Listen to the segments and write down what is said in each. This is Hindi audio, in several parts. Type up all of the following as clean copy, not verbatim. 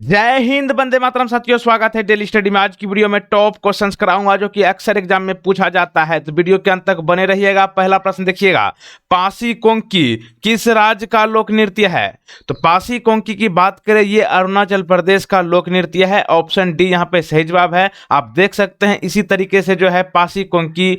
जय हिंद, वंदे मातरम साथियों। स्वागत है डेली स्टडी में। आज की वीडियो में टॉप क्वेश्चंस कराऊंगा जो कि अक्सर एग्जाम में पूछा जाता है, तो वीडियो के अंत तक बने रहिएगा। पहला प्रश्न देखिएगा, पासी कोंकी किस राज्य का लोक नृत्य है? तो पासी कोंकी की बात करें, ये अरुणाचल प्रदेश का लोक नृत्य है। ऑप्शन डी यहाँ पे सही जवाब है। आप देख सकते हैं इसी तरीके से जो है पासी कोंकी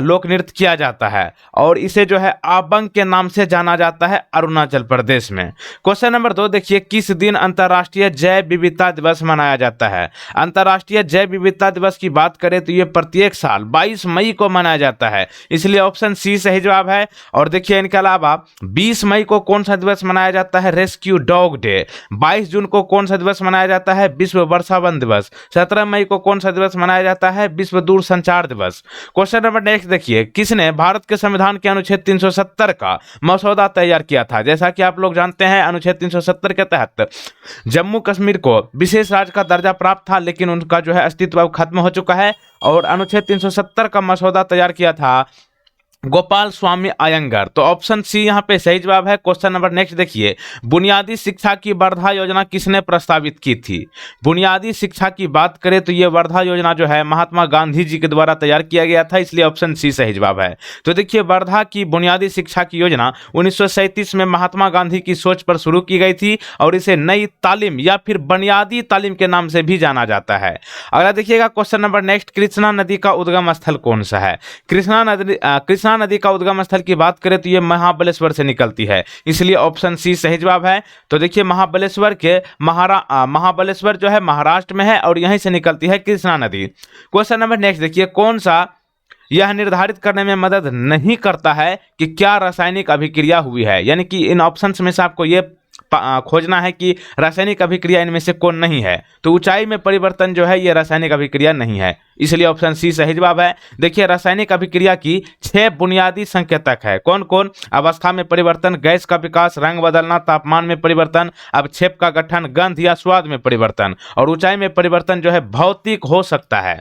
लोक नृत्य किया जाता है और इसे जो है आबंग के नाम से जाना जाता है अरुणाचल प्रदेश में। क्वेश्चन नंबर 2 देखिए, किस दिन अंतर्राष्ट्रीय जैव विविधता दिवस मनाया जाता है? अंतर्राष्ट्रीय जैव विविधता दिवस की बात करें तो ये प्रत्येक साल 22 मई को मनाया जाता है, इसलिए ऑप्शन सी सही जवाब है। और देखिए इनके अलावा 20 मई को कौन सा दिवस मनाया जाता है? Rescue dog day. 22 जून को कौन सा दिवस मनाया जाता है? विश्व वर्षावन दिवस। 17 मई को कौन सा दिवस मनाया जाता है? विश्व दूरसंचार दिवस। क्वेश्चन नंबर नेक्स्ट देखिए, किसने भारत के संविधान के अनुच्छेद 370 का मसौदा तैयार किया था? जैसा कि आप लोग जानते हैं, अनुच्छेद 370 के तहत जम्मू कश्मीर को विशेष राज्य का दर्जा प्राप्त था, लेकिन उनका जो है अस्तित्व अब खत्म हो चुका है और अनुच्छेद 370 का मसौदा तैयार किया था गोपाल स्वामी अयंगर। तो ऑप्शन सी यहाँ पे सही जवाब है। क्वेश्चन नंबर नेक्स्ट देखिए, बुनियादी शिक्षा की वर्धा योजना किसने प्रस्तावित की थी? बुनियादी शिक्षा की बात करें तो ये वर्धा योजना जो है महात्मा गांधी जी के द्वारा तैयार किया गया था, इसलिए ऑप्शन सी सही जवाब है। तो देखिए वर्धा की बुनियादी शिक्षा की योजना 1937 में महात्मा गांधी की सोच पर शुरू की गई थी और इसे नई तालीम या फिर बुनियादी तालीम के नाम से भी जाना जाता है। अगला देखिएगा क्वेश्चन नंबर नेक्स्ट, कृष्णा नदी का उद्गम स्थल कौन सा है? कृष्णा नदी का उद्गम स्थल की बात करें तो ये महाबलेश्वर से निकलती है, इसलिए ऑप्शन सी सही जवाब है। तो देखिए महाबलेश्वर जो है महाराष्ट्र में है और यहीं से निकलती है कृष्णा नदी। क्वेश्चन नंबर नेक्स्ट देखिए, कौन सा यह निर्धारित करने में मदद नहीं करता है कि क्या रासायनिक अभिक्रिया हुई है? यानी कि इन ऑप्शंस में से आपको ये खोजना है कि रासायनिक अभिक्रिया इनमें से कौन नहीं है। तो ऊंचाई में परिवर्तन जो है ये रासायनिक अभिक्रिया नहीं है, इसलिए ऑप्शन सी सही जवाब है। देखिए रासायनिक अभिक्रिया की 6 बुनियादी संकेतक है। कौन कौन? अवस्था में परिवर्तन, गैस का विकास, रंग बदलना, तापमान में परिवर्तन, अवक्षेप का गठन, गंध या स्वाद में परिवर्तन। और ऊंचाई में परिवर्तन जो है भौतिक हो सकता है।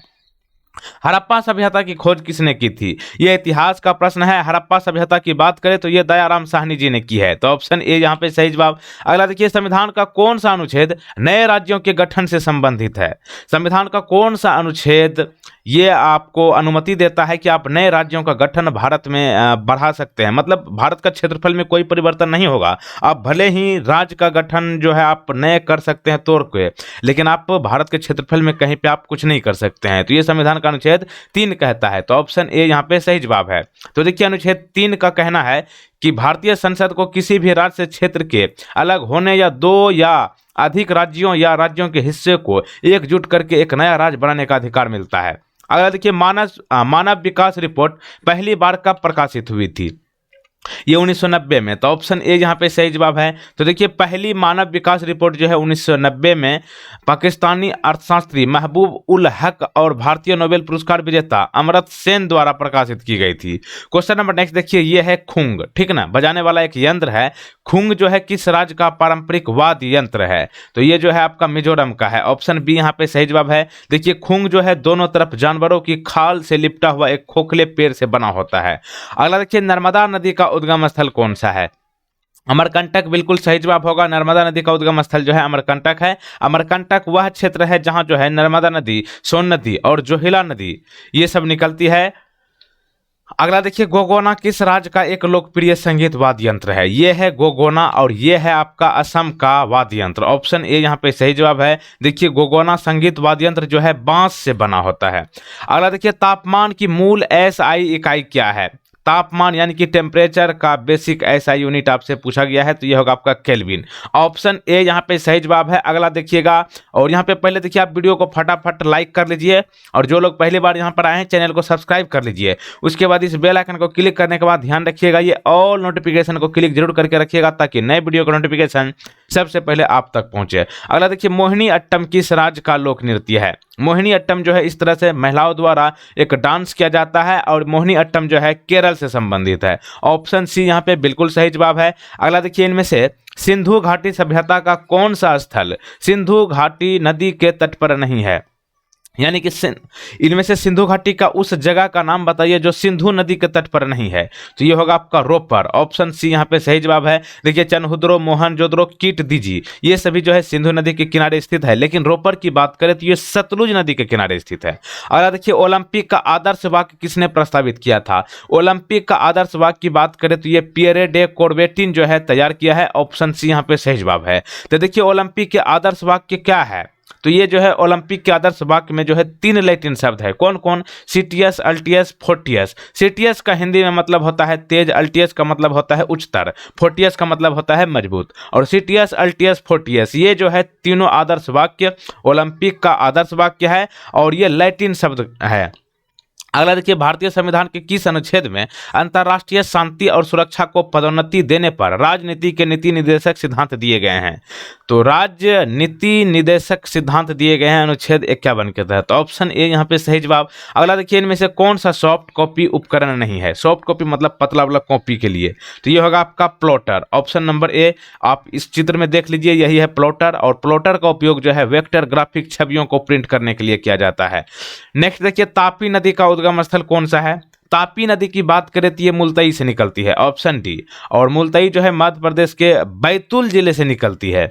हड़प्पा सभ्यता की खोज किसने की थी? यह इतिहास का प्रश्न है। हड़प्पा सभ्यता की बात करें तो यह दयाराम साहनी जी ने की है, तो ऑप्शन ए यहाँ पे सही जवाब। अगला देखिए, संविधान का कौन सा अनुच्छेद नए राज्यों के गठन से संबंधित है? संविधान का कौन सा अनुच्छेद ये आपको अनुमति देता है कि आप नए राज्यों का गठन भारत में बढ़ा सकते हैं? मतलब भारत का क्षेत्रफल में कोई परिवर्तन नहीं होगा, आप भले ही राज्य का गठन जो है आप नए कर सकते हैं तोड़ के, लेकिन आप भारत के क्षेत्रफल में कहीं पे आप कुछ नहीं कर सकते हैं। तो ये संविधान का अनुच्छेद 3 कहता है, तो ऑप्शन ए यहाँ पे सही जवाब है। तो देखिए अनुच्छेद 3 का कहना है कि भारतीय संसद को किसी भी राज्य से क्षेत्र के अलग होने या 2 या अधिक राज्यों या राज्यों के हिस्से को एकजुट करके एक नया राज्य बनाने का अधिकार मिलता है। अगला देखिए, मानव विकास रिपोर्ट पहली बार कब प्रकाशित हुई थी? ये 1990 में, तो ऑप्शन ए यहाँ पे सही जवाब है। तो देखिए पहली मानव विकास रिपोर्ट जो है 1990 में पाकिस्तानी अर्थशास्त्री महबूब उल हक और भारतीय नोबेल पुरस्कार विजेता अमर्त्य सेन द्वारा प्रकाशित की गई थी। क्वेश्चन नंबर नेक्स्ट देखिए, ये है खुंग, ठीक ना, बजाने वाला एक यंत्र है। खुंग जो है किस राज्य का पारंपरिक वाद्य यंत्र है? तो ये जो है आपका मिजोरम का है, ऑप्शन बी यहाँ पे सही जवाब है। देखिए खुंग जो है दोनों तरफ जानवरों की खाल से लिपटा हुआ एक खोखले पेड़ से बना होता है। अगला देखिए, नर्मदा नदी का उद्गम स्थल कौन सा है? अमरकंटक बिल्कुल सही जवाब होगा। नर्मदा नदी का उद्गम स्थल जो है अमरकंटक है। अमरकंटक वह क्षेत्र है जहां जो है नर्मदा नदी, सोन नदी और जोहिला नदी ये सब निकलती है। अगला देखिए, गोगोना किस राज्य का एक लोकप्रिय संगीत वाद्य यंत्र है? ये है गोगोना और ये है आपका असम का वाद्य यंत्र, ऑप्शन ए यहाँ पे सही जवाब है। देखिए गोगोना संगीत वाद्य यंत्र जो है बांस से बना होता है। अगला देखिए, तापमान की मूल एसआई इकाई क्या है? तापमान यानी कि टेम्परेचर का बेसिक एसआई यूनिट आपसे पूछा गया है, तो ये होगा आपका केल्विन, ऑप्शन ए यहाँ पे सही जवाब है। अगला देखिएगा, और यहाँ पे पहले देखिए आप वीडियो को फटाफट लाइक कर लीजिए और जो लोग पहली बार यहाँ पर आए हैं चैनल को सब्सक्राइब कर लीजिए। उसके बाद इस बेल आइकन को क्लिक करने के बाद ध्यान रखिएगा ये ऑल नोटिफिकेशन को क्लिक जरूर करके रखिएगा ताकि नए वीडियो का नोटिफिकेशन सबसे पहले आप तक पहुंचे। अगला देखिए, मोहिनी अट्टम किस राज्य का लोक नृत्य है? मोहिनी अट्टम जो है इस तरह से महिलाओं द्वारा एक डांस किया जाता है और मोहिनी अट्टम जो है केरल से संबंधित है, ऑप्शन सी यहाँ पे बिल्कुल सही जवाब है। अगला देखिए, इनमें से सिंधु घाटी सभ्यता का कौन सा स्थल सिंधु घाटी नदी के तट पर नहीं है? यानी कि इनमें से सिंधु घाटी का उस जगह का नाम बताइए जो सिंधु नदी के तट पर नहीं है। तो ये होगा आपका रोपर, ऑप्शन सी यहाँ पे सही जवाब है। देखिए चनहुद्रो, मोहनजोदड़ो, कीटदीजी ये सभी जो है सिंधु नदी के किनारे स्थित है, लेकिन रोपर की बात करें तो ये सतलुज नदी के किनारे स्थित है। अगला देखिए ओलंपिक का आदर्श वाक्य किसने प्रस्तावित किया था। ओलंपिक का आदर्श वाक्य की बात करें तो ये पियरे डे कॉर्बेटिन जो है तैयार किया है, ऑप्शन सी यहाँ पे सही जवाब है। तो देखिए ओलंपिक के आदर्श वाक्य क्या है, तो ये जो है ओलंपिक के आदर्श वाक्य में जो है 3 लैटिन शब्द है। कौन कौन? Citius, altius, Fortius. सिटियस का हिंदी में मतलब होता है तेज, अल्टियस का मतलब होता है उच्चतर, फोर्टियस का मतलब होता है मजबूत। और सिटियस, अल्टियस, फोर्टियस ये जो है तीनों आदर्श वाक्य ओलंपिक का आदर्श वाक्य है और ये लैटिन शब्द है। अगला देखिए भारतीय संविधान के किस अनुच्छेद में अंतर्राष्ट्रीय शांति और सुरक्षा को पदोन्नति देने पर राजनीति के नीति निर्देशक सिद्धांत दिए गए हैं। तो राज्य नीति निर्देशक सिद्धांत दिए गए हैं अनुच्छेद 51 के तहत, ऑप्शन ए यहाँ पे सही जवाब। अगला देखिए इनमें से कौन सा सॉफ्ट कॉपी उपकरण नहीं है। सॉफ्ट कॉपी मतलब पतला वाला कॉपी के लिए, तो ये होगा आपका प्लॉटर, ऑप्शन नंबर ए। आप इस चित्र में देख लीजिए यही है प्लॉटर, और प्लॉटर का उपयोग जो है वेक्टर ग्राफिक छवियों को प्रिंट करने के लिए किया जाता है। नेक्स्ट देखिए तापी नदी का उद्गम स्थल कौन सा है। तापी नदी की बात करें तो ये मुल्तई से निकलती है, ऑप्शन डी। और मुल्तई जो है मध्य प्रदेश के बैतूल जिले से निकलती है।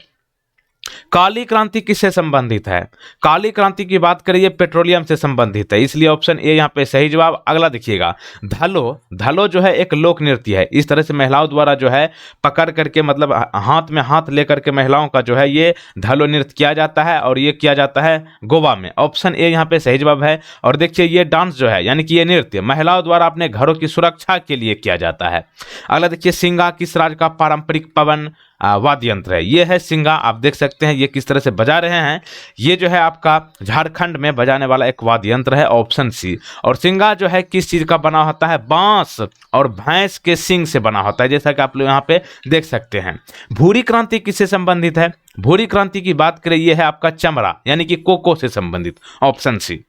काली क्रांति किससे संबंधित है। काली क्रांति की बात करिए पेट्रोलियम से संबंधित है, इसलिए ऑप्शन ए यहाँ पे सही जवाब। अगला देखिएगा धलो, धलो जो है एक लोक नृत्य है। इस तरह से महिलाओं द्वारा जो है पकड़ करके मतलब हाथ में हाथ लेकर के महिलाओं का जो है ये धलो नृत्य किया जाता है और ये किया जाता है गोवा में, ऑप्शन ए यहाँ पे सही जवाब है। और देखिए ये डांस जो है यानी कि ये नृत्य महिलाओं द्वारा अपने घरों की सुरक्षा के लिए किया जाता है। अगला देखिए सिंगा किस राज्य का पारंपरिक पवन वाद्य यंत्र है। ये है सिंगा, आप देख सकते हैं ये किस तरह से बजा रहे हैं। ये जो है आपका झारखंड में बजाने वाला एक वाद्य यंत्र है, ऑप्शन सी। और सिंगा जो है किस चीज़ का बना होता है, बांस और भैंस के सींग से बना होता है, जैसा कि आप लोग यहाँ पे देख सकते हैं। भूरी क्रांति किससे संबंधित है। भूरी क्रांति की बात करें ये है आपका चमड़ा यानी कि कोको से संबंधित, ऑप्शन सी।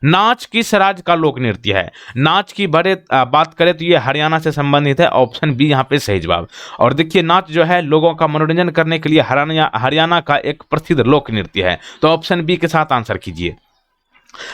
नाच किस राज्य का लोक नृत्य है। नाच की बात करें तो ये हरियाणा से संबंधित है, ऑप्शन बी यहाँ पे सही जवाब। और देखिए नाच जो है लोगों का मनोरंजन करने के लिए हरियाणा का एक प्रसिद्ध लोक नृत्य है, तो ऑप्शन बी के साथ आंसर कीजिए।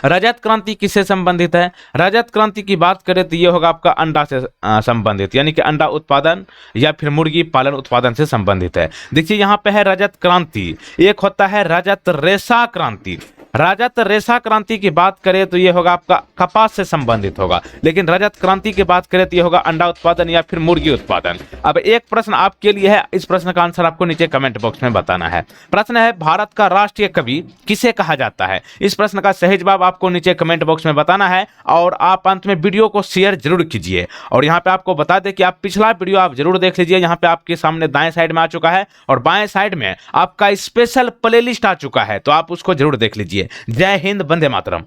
रजत क्रांति किससे संबंधित है। रजत क्रांति की बात करें तो ये होगा आपका अंडा से संबंधित, यानी कि अंडा उत्पादन या फिर मुर्गी पालन उत्पादन से संबंधित है। देखिए यहाँ पे है रजत क्रांति, एक होता है रजत रेशा क्रांति। रजत रेशा क्रांति की बात करें तो ये होगा आपका कपास से संबंधित होगा, लेकिन रजत क्रांति की बात करें तो ये होगा अंडा उत्पादन या फिर मुर्गी उत्पादन। अब एक प्रश्न आपके लिए है, इस प्रश्न का आंसर आपको नीचे कमेंट बॉक्स में बताना है। प्रश्न है भारत का राष्ट्रीय कवि किसे कहा जाता है। इस प्रश्न का सही जवाब आपको नीचे कमेंट बॉक्स में बताना है और आप अंत में वीडियो को शेयर जरूर कीजिए। और यहाँ पे आपको बता दें कि आप पिछला वीडियो आप जरूर देख लीजिए, यहाँ पे आपके सामने दाएं साइड में आ चुका है और बाएं साइड में आपका स्पेशल प्लेलिस्ट आ चुका है, तो आप उसको जरूर देख लीजिए। जय हिंद, वंदे मातरम।